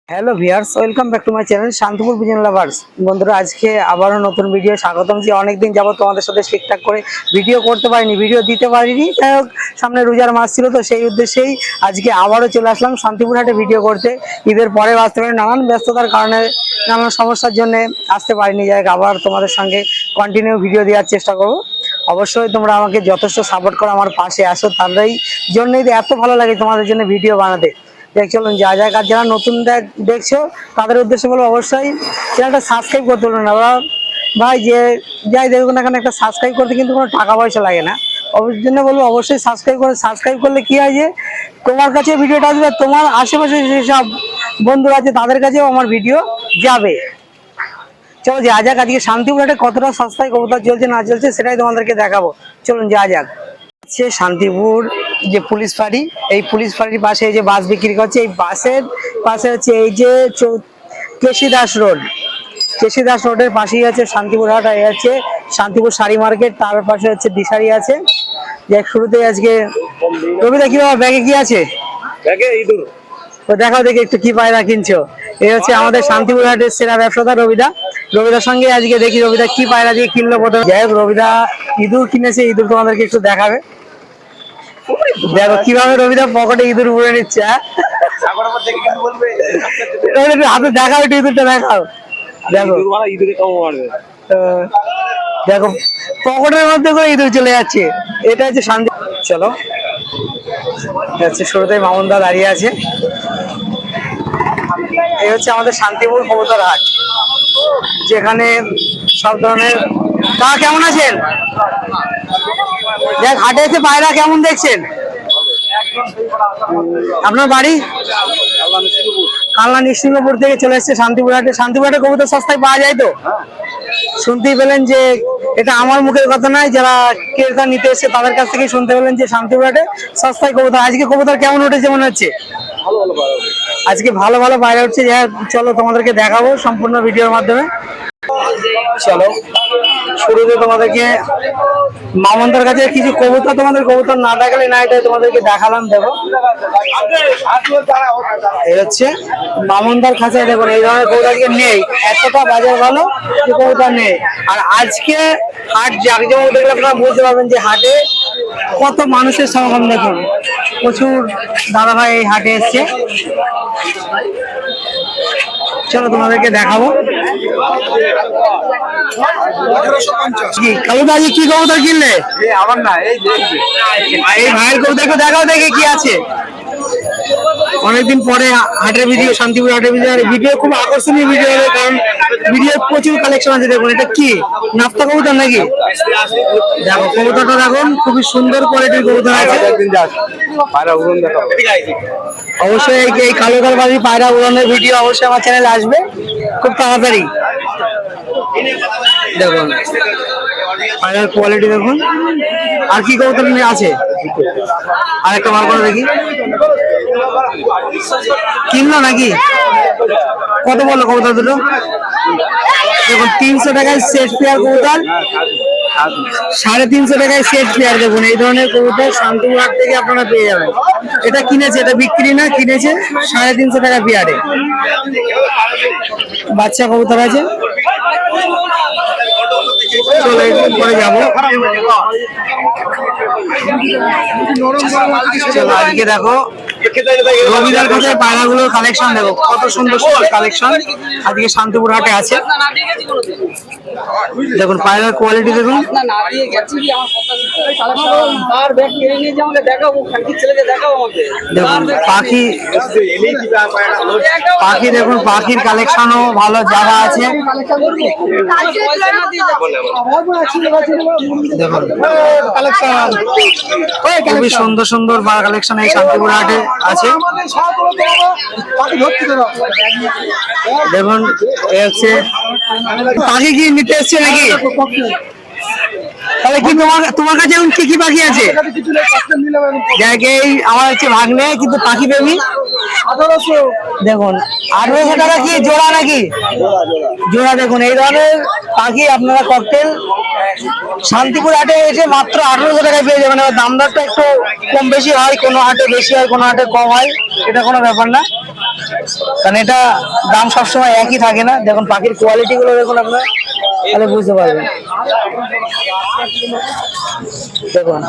Hello viewers, welcome back to my channel Shantipur vision lovers. বন্ধুরা, আজকে আবারও নতুন ভিডিও স্বাগতম। যে অনেকদিন যাবত তোমাদের সাথে ঠিকঠাক করে ভিডিও করতে পারিনি, ভিডিও দিতে পারিনি। যাই হোক, সামনে রোজার মাস ছিল, তো সেই উদ্দেশ্যেই আজকে আবারও চলে আসলাম শান্তিপুর হাটে ভিডিও করতে। ঈদের পরে আসতে পারি, নানান ব্যস্ততার কারণে, নানান সমস্যার জন্য আসতে পারিনি। যাই হোক, আবার তোমাদের সঙ্গে কন্টিনিউ ভিডিও দেওয়ার চেষ্টা করবো। অবশ্যই তোমরা আমাকে যথেষ্ট সাপোর্ট করো, আমার পাশে আসো, তারই জন্যই এত ভালো লাগে তোমাদের জন্য ভিডিও বানাতে। চলুন যা যাক। আর যারা নতুন দেখছো তাদের উদ্দেশ্যে বলবো, অবশ্যই চ্যানেলটা সাবস্ক্রাইব করতে বলুন না ভাই। যে যাই দেখুন না কেন, একটা সাবস্ক্রাইব করতে কিন্তু কোনো টাকা পয়সা লাগে না। ওর জন্য বলবো অবশ্যই সাবস্ক্রাইব করলে কি হয় যে তোমার কাছে ভিডিওটা আসবে, তোমার আশেপাশে যেসব বন্ধুরা আছে তাদের কাছেও আমার ভিডিও যাবে। চলো যা যাক, আজকে শান্তিপুর হাটে কতটা সস্তায় কবুতর চলছে না চলছে সেটাই তোমাদেরকে দেখাবো। চলুন যা যাক। শান্তিপুর যে পুলিশ ফাঁড়ি, এই পুলিশ ফাঁড়ির পাশে এই যে বাস বিক্রি করছে, এই বাসের পাশে হচ্ছে এই যে কেশিদাস রোডের পাশেই আছে শান্তিপুর হাট। এই আছে শান্তিপুর শাড়ি মার্কেট, তার পাশে হচ্ছে দিশারি আছে। যে শুরুতেই আজকে রবিদা, কি বাবা ব্যাগে কি আছে? তো দেখাও দেখি একটু কি পায়রা কিনছো। এই হচ্ছে আমাদের শান্তিপুর হাটের সেরা ব্যবসাদার রবিদার সঙ্গে আজকে দেখি রবিদা কি পায়রা দিয়ে কিনলো প্রথমে। যাই হোক, রবিদা ইঁদুর কিনেছে, ইঁদুর তোমাদেরকে একটু দেখাবে। দেখো কিভাবে রবিদা পকেটে ইঁদুর পুড়ে নিচ্ছে। হাতে দেখাও, একটু ইঁদুরটা দেখাও। দেখো দেখো পকেটের মধ্যে করে ইঁদুর চলে যাচ্ছে। এটা হচ্ছে শান্তি। চলো, শুরুতে মামুনদা দাঁড়িয়ে আছে। এই হচ্ছে আমাদের শান্তিপুর কবুতর হাট, যেখানে সব ধরনের। তা কেমন আছেন? দেখ, হাটে এসে পায়রা কেমন দেখছেন? আপনার বাড়ি কালনা নিশ্চিন্তপুর থেকে চলে এসছে শান্তিপুর হাটে। শান্তিপুর হাটে কবুতর সস্তায় পাওয়া যায় তো? শুনতেই পেলেন যে এটা আমার মুখের কথা নয়, যারা ক্রেতা নিতে এসছে তাদের কাছ থেকে শুনতে পেলেন যে শান্তিপুর হাটে সস্তায় কবুতর। আজকে কবুতর কেমন উঠেছে মনে হচ্ছে? আজকে ভালো ভালো পায়রা উঠছে। চলো তোমাদেরকে দেখাবো সম্পূর্ণ ভিডিওর মাধ্যমে। চলো, শুরুতে তোমাদেরকে মামনদার কাছে কিছু কবুতর, তোমাদের কবুতর না দেখালে না, এটাই তোমাদেরকে দেখালাম। দেখো, এই হচ্ছে মামনদার খাঁচায়। দেখুন এই ধরনের কবুতর আজকে নেই, এতটা বাজার ভালো যে কবুতর নেই। আর আজকে হাট জাঁকজমক দেখলে আপনারা বুঝতে পারবেন যে হাটে কত মানুষের সমাগম। দেখুন, প্রচুর দাদা ভাই এই হাটে এসছে। চলো তোমাদেরকে দেখাবো। কালুদাজি কি কবুতর কিনলে? আমার না, এই ভাইয়ের কবুতরকে দেখাও দেখে কি আছে। অনেকদিন পরে হাটের ভিডিও, শান্তিপুর হাটের ভিডিও খুব আকর্ষণীয় ভিডিও হবে, কারণ ভিডিও প্রচুর কালেকশন আছে। দেখুন এটা কি নাফতা কবুতর নাকি? দেখো কবুতরটা দেখুন, খুবই সুন্দর কোয়ালিটির কবুতর আছে। অবশ্যই এই কালোকার বাড়ি পায়রা উড়ানোর ভিডিও অবশ্যই আমার চ্যানেলে আসবে খুব তাড়াতাড়ি। দেখুন পায়রার কোয়ালিটি দেখুন। আর কি কবুতর আছে? আর একটা বার করে দেখি। কিনলো নাকি? কত বললো কবুতর দুটো? দেখুন 300 টাকায় সেট পেয়ার কবুতর, 350 টাকায় সেট পেয়ার। দেখুন এই ধরনের কবুতর শান্তিপুর হাট থেকে আপনারা পেয়ে যাবেন। এটা কিনেছে, এটা বিক্রি না, কিনেছে 350 টাকা পেয়ারে। বাচ্চা কবুতর আছে। চলো একটু পরে যাবো। চলো আজকে দেখো রবিদার কাছে পায়রাগুলোর কালেকশন দেখো, কত সুন্দর সুন্দর কালেকশন আজকে শান্তিপুর হাটে আছে। দেখুন পায়রার কোয়ালিটি দেখুন। দেখুন পাখি দেখুন, পাখির কালেকশনও ভালো জায়গা আছে। দেখুন খুবই সুন্দর সুন্দর কালেকশন এই শান্তিপুর হাটে আছে। দেখুন হচ্ছে পাখি কি নিতে এসছে নাকি? তাহলে কি তোমার কাছে এখন কি কি পাখি আছে? আমার হচ্ছে ভাগ্নে কিন্তু পাখি প্রেমী। দেখুন 1800 টাকা কি জোড়া নাকি? জোড়া। দেখুন এই ধরনের পাখি আপনারা ককটেল শান্তিপুর হাটে এসে মাত্র 1800 টাকায় পেয়ে যাবেন। দাম দরটা একটু কম বেশি হয়, কোনো হাটে বেশি হয়, কোনো হাটে কম হয়, এটা কোনো ব্যাপার না। কারণ এটা দাম সবসময় একই থাকে না। দেখুন পাখির কোয়ালিটি গুলো দেখুন আপনারা, তাহলে বুঝতে পারবেন। দেখুন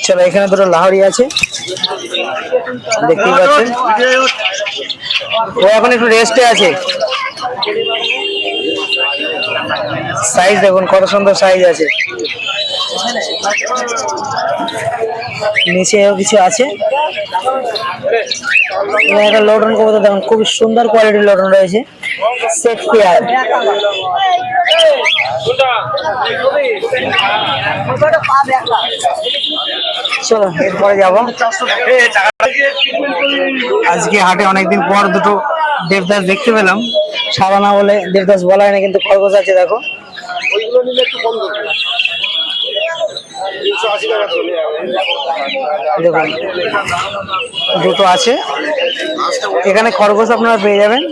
চলো, এখানে দুটো লাহোরি আছে দেখতেই পাচ্ছেন। ও এখন একটু রেস্টে আছে। সাইজ দেখুন কত সুন্দর সাইজ আছে। নিচেও কিছু আছে। একটা লটন কবুতর দেখুন, খুবই সুন্দর কোয়ালিটির লটন রয়েছে, সেট পেয়ার। চলো এরপরে যাবো। আজকে হাটে অনেকদিন পর দুটো দেবদাস দেখতে পেলাম। সাদা না বলে দেবদাস বলা হয় না, কিন্তু খরগোশ আছে দেখো। দেখুন দুটো আছে এখানে খরগোশ আপনারা পেয়ে যাবেন।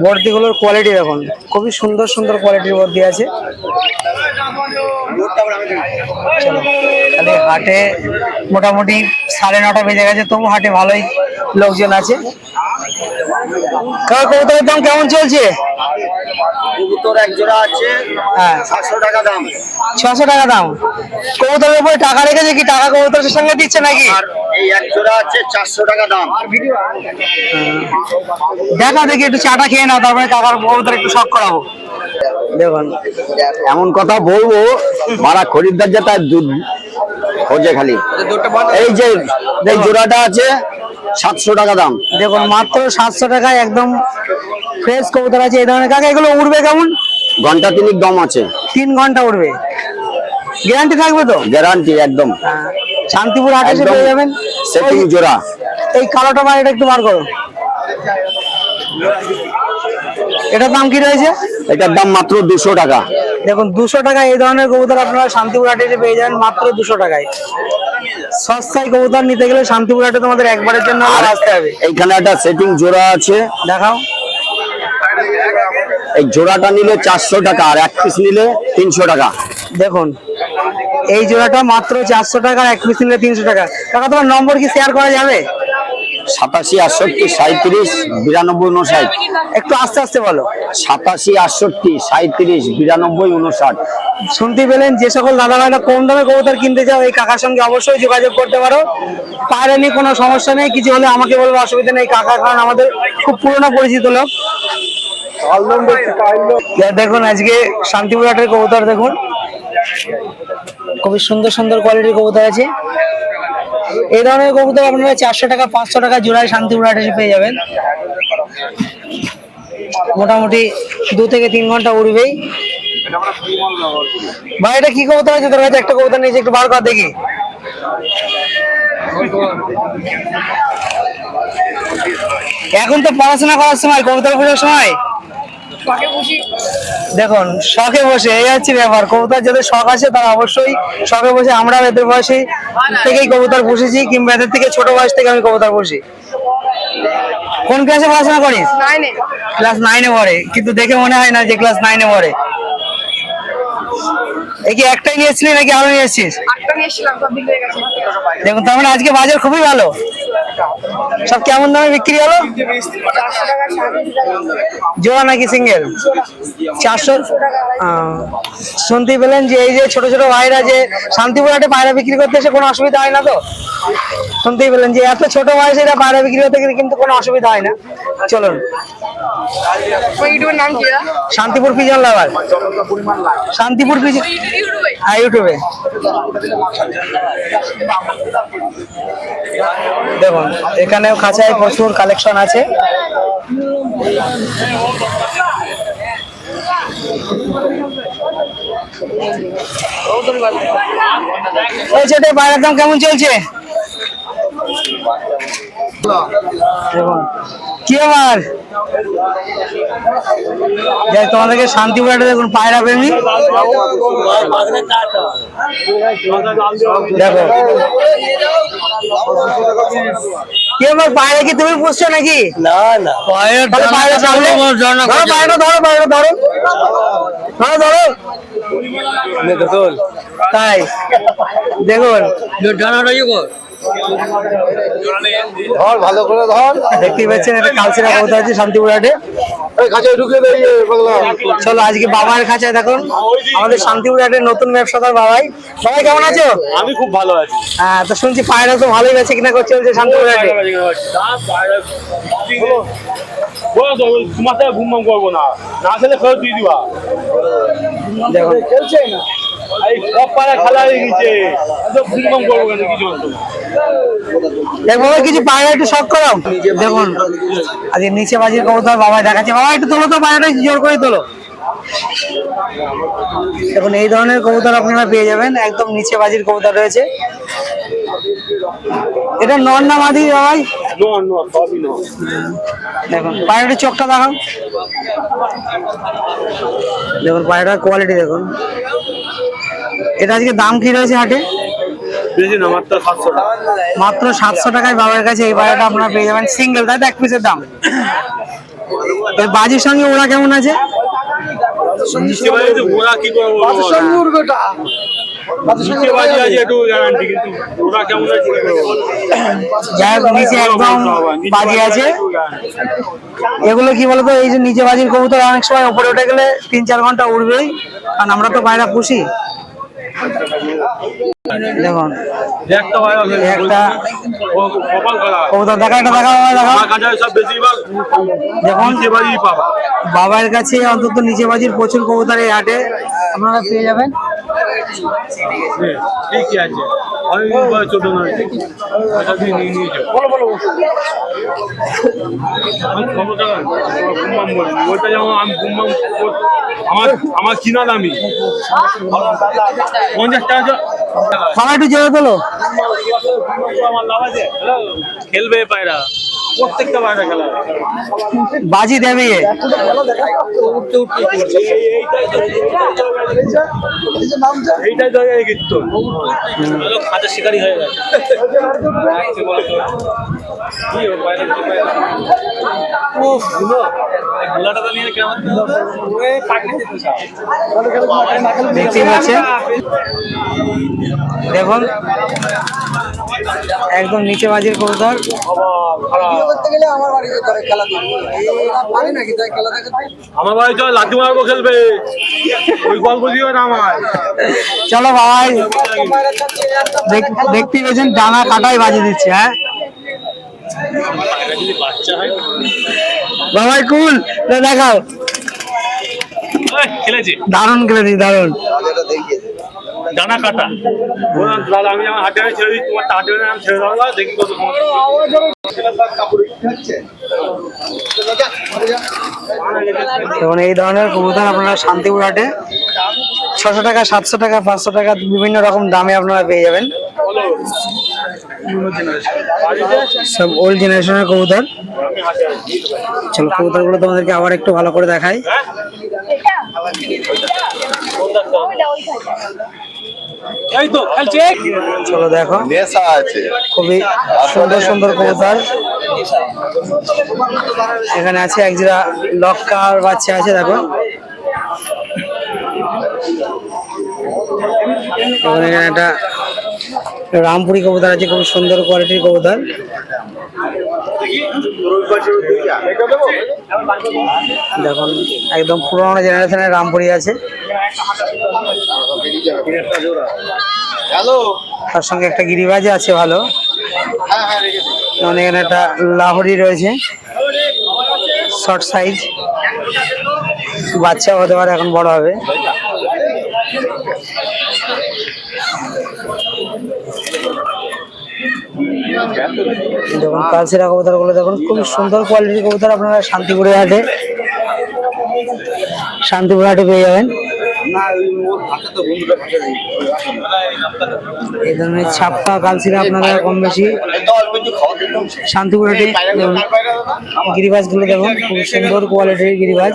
বর্দিগুলোর কোয়ালিটি দেখুন, খুবই সুন্দর সুন্দর কোয়ালিটির বর্দি আছে। তাহলে হাটে মোটামুটি 9:30 বেজে গেছে, তবু হাটে ভালোই লোকজন আছে। কবুতরের দাম কেমন চলছে? কবুতর এক জোড়া আছে, হ্যাঁ 700 টাকা দাম। 600 টাকা দাম। কবুতরের উপরে টাকা রেখেছে কি টাকা কবুতরের সঙ্গে দিচ্ছে নাকি? আর এই এক জোড়া আছে 400 টাকা দাম। দেখা দেখি একটু চাটা খেয়ে নাও, তারপরে টাকার কবুতর একটু শখ করাবো। দেখুন এমন কথা বলবো, মারা খরিদ্দার যে তার দুধ খোঁজে খালি। এই যে এই জোড়াটা আছে 700 টাকা দাম। দেখুন মাত্র 700 টাকায় একদম ফ্রেশ কবুতর আছে এই ধরনের। কাকা এগুলো উড়বে কেমন? ঘন্টা 3 দম আছে, 3 ঘন্টা উড়বে, গ্যারান্টি থাকবে তো? গ্যারান্টি একদম। শান্তিপুর হাটে এসে পেয়ে যাবেন সেটিং জোড়া। এই কালোটা মার, এটা একটু বার করো। এটার দাম কি রয়েছে? এটার দাম মাত্র 200 টাকা। দেখুন 200 টাকা এই ধরনের কবুতর আপনারা শান্তিপুর হাটে এসে পেয়ে যাবেন মাত্র 200 টাকায়। সস্তায় কবুতর নিতে গেলে শান্তিপুর হাটে তোমাদের একবারের জন্য আসতে হবে। এইখানে একটা সেটিং জোড়া আছে, দেখাও। এই জোড়াটা নিলে 400 টাকা, আর এক পিস নিলে 300 টাকা। দেখুন এই জোড়াটা মাত্র 400 টাকা, এক পিস নিলে 300 টাকা। কাকা তোমার নম্বর কি শেয়ার করা যাবে? 87 68 37 92 59। একটু আস্তে আস্তে বলো। 87 68 37 92 59। শুনতে পেলেন, যে সকল দাদা ভাইরা কম দামে কবুতর কিনতে চাও এই কাকার সঙ্গে অবশ্যই যোগাযোগ করতে পারো। পারে নি কোনো সমস্যা নেই, কিছু হলে আমাকে বলবো, অসুবিধা নেই। কাকা কারণ আমাদের খুব পুরনো পরিচিত লোক। দেখুন আজকে শান্তিপুর হাটের কবুতর দেখুন, খুবই সুন্দর সুন্দর কোয়ালিটির কবুতর আছে। এই ধরনের কবুতর আপনারা 400 টাকা 500 টাকা জোড়ায় শান্তিপুর হাটে এসে পেয়ে যাবেন। মোটামুটি 2 থেকে 3 ঘন্টা উড়বেই। ভাই এটা কি কবুতর আছে তোর কাছে? একটা কবুতর নিয়েছে, একটু বার কর দেখি। এখন তো পড়াশোনা করার সময়, কবুতর খোঁজার সময়। দেখুন শখে বসে, এই হচ্ছে ব্যাপার। কবুতর যাদের শখ আছে তারা অবশ্যই শখে বসে। আমরা এদের বয়সে থেকেই কবুতর পুষেছি, কিংবা এদের থেকে ছোট বয়স থেকে আমি কবুতর পুষি। কোন ক্লাসে পড়াশোনা করিস? ক্লাস 9-এ পড়ে, কিন্তু দেখে মনে হয় না যে ক্লাস 9-এ পড়ে। এই কি একটাই নিয়ে এসেছিলি নাকি আরো নিয়ে এসেছিস? দেখুন তার মানে আজকে বাজার খুবই ভালো। সব কেমন দামে বিক্রি হলো? জোড়া নাকি সিঙ্গেল? 400। শুনতে পেলেন যে এই যে ছোট ছোট ভাইরা যে শান্তিপুর হাটে পায়রা বিক্রি করতে এসে কোনো অসুবিধা হয় না তো? শুনতেই পেলেন যে এত ছোট বয়সে এরা পায়রা বিক্রি করতে গেলে কিন্তু কোনো অসুবিধা হয় না। চলুন। শান্তিপুর পিজন লাভার। শান্তিপুর পিজন, হ্যাঁ ইউটিউবে। দেখুন এখানেও খাঁচায় প্রচুর কালেকশন আছে। পায়রার দাম কেমন চলছে? দেখুন কি আমার তোমাদেরকে শান্তিপুরাটা দেখুন পায়রা প্রেমী দেখো কি আমার পায়রা কি তুমি পুষছো নাকি? না না পায়রা ধরো পায়রা ধরো তাই দেখুন ধর ভালো করে ধর। দেখতেই পাচ্ছেন এটা কালচিরা কবুতর আছে শান্তিপুরহাটে। খাঁচায় ঢুকে দেয় পাগলা। চলো আজকে বাবার খাঁচায় দেখুন আমাদের শান্তিপুরহাটের নতুন ব্যবসাদার বাবাই। বাবাই কেমন আছো? আমি খুব ভালো আছি। হ্যাঁ তো শুনছি পায়রা তো ভালোই বেচে কিনা করছে বলছে শান্তিপুরহাটে। তোমার সাথে ঘুম করবো না, না খেলে ফেরত দিয়ে দিবা। দেখুন খেলছে না। এই সব পাড়া খেলা হয়ে গেছে, ঘুম করবো কেন কিছু হতো না। বাবা কিছু পায়রা একটু শখ করো দেখুন আজকে নিচে বাজির কবুতর বাবা দেখাচ্ছে। বাবা একটু তোলো তো পায়রাটা জোর করে তোলো। দেখুন এই ধরনের কবুতর আপনারা পেয়ে যাবেন, একদম নিচে বাজির কবুতর রয়েছে। এটা নর না মাদি বাবাই? সবই না। দেখুন পায়রাটির চোখটা দেখাও, দেখুন পায়রাটার কোয়ালিটি দেখুন। এটা আজকে দাম কি রয়েছে হাটে? বেশি না, মাত্র 700 টাকা। মাত্র 700 টাকায় বাবার কাছে এই পায়রাটা আপনারা পেয়ে যাবেন সিঙ্গেল, তাই তো এক পিসের দাম। এই বাজির সঙ্গে ওরা কেমন আছে? নিচে বাজি তো ওরা কি করবো, নিচে বাজি আছে একটু গ্যারান্টি, কিন্তু ওরা কেমন আছে কি করবো? যাই হোক নিচে একদম বাজি আছে। এগুলো কি বলতো, এই যে নিচে বাজির কবুতর অনেক সময় উপরে উঠে গেলে 3-4 ঘন্টা উড়বেই, কারণ আমরা তো পায়রা পুষি। দেখুন একটা ভাই আছে, একটা ও কপাল খারাপ। কবুতর দেখা, একটা দেখা দেখা আমার কাছে সব বেশিরভাগ দেখুন নিচে বাজি পাবা। বাবার কাছে অন্তত নিচে বাজির প্রচুর কবুতর এই হাটে আপনারা পেয়ে যাবেন। ঠিকই আছে, অনেকদিন পরে ছোট নয়, ওটা দিয়ে নিয়ে নিয়েছো। আমি ক্ষমতা ঘুমাম বলি, ওইটা যেমন আমি ঘুমাম, আমার কিনা দামি 50 টাকা। বাবা একটু জেনে তোলো। আমার লাভ আছে, খেলবে পায়রা, প্রত্যেকটা পায়রা খেলা বাজি দেবে এইটাই জায়গায় কিন্তু খাতা শিকারি হয়ে গেছে। দেখতেই পাচ্ছেন দেখুন একদম নিচে বাজির কবুতর। আমার বাড়ি চল লাঠি মারবো, খেলবে, ওই গল্প দিও না আমায়। চলো ভাই দেখতেই পেয়েছেন ডানা কাটাই বাজি দিচ্ছে। হ্যাঁ বাবাই কুল দেখাও, খেলেছি দারুণ খেলেছি দারুণ। ডানা কাটা বললাম দাদা আমি আমার হাতে ছেড়ে দিই, তোমার হাতে আমি ছেড়ে দেবো, দেখি কত এবং এই ধরনের কবুতর আপনারা শান্তিপুর হাটে 600 টাকা, 700 টাকা, 500 টাকা বিভিন্ন রকম দামে আপনারা পেয়ে যাবেন। সব ওল্ড জেনারেশনের কবুতর। চলো কবুতর গুলো তোমাদেরকে আবার একটু ভালো করে দেখাই। এই তো খেলছে। চলো দেখো নেশা আছে। খুবই সুন্দর সুন্দর কবুতর এখানে আছে। এক জোড়া লক্কার বাচ্চা আছে দেখো। এখানে একটা রামপুরি কবুতর আছে, খুব সুন্দর কোয়ালিটির কবুতর। দেখুন একদম পুরোনো জেনারেশনের রামপুরি আছে, তার সঙ্গে একটা গিরিবাজ আছে ভালো। এখানে একটা লাহোরি রয়েছে শর্ট সাইজ, বাচ্চা হতে পারে, এখন বড় হবে। দেখুন কালচিরা কবুতর গুলো দেখুন, খুব সুন্দর কোয়ালিটির কবুতর আপনারা শান্তিপুরে হাটে পেয়ে যাবেন। এই ধরনের ছাপ্পা কালচিরা আপনারা কম বেশি শান্তিপুর হাটে দেখুন, গিরিবাজ গুলো দেখুন, খুব সুন্দর কোয়ালিটির গিরিবাজ।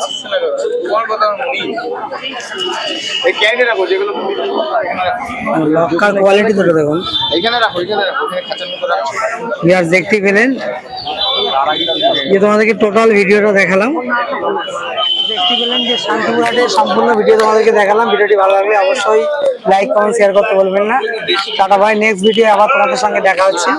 লক্কার কোয়ালিটি দুটো দেখুন, ভিউয়ার্স দেখতে পেলেন যে তোমাদেরকে টোটাল ভিডিওটা দেখালাম। দেখতে পেলেন যে শান্তিপুর হাটের সম্পূর্ণ ভিডিও তোমাদেরকে দেখালাম। ভিডিওটি ভালো লাগলে অবশ্যই লাইক কমেন্ট শেয়ার করতে বলবেন না। টাটা বাই, নেক্সট ভিডিও আবার তোমাদের সঙ্গে দেখা হচ্ছে।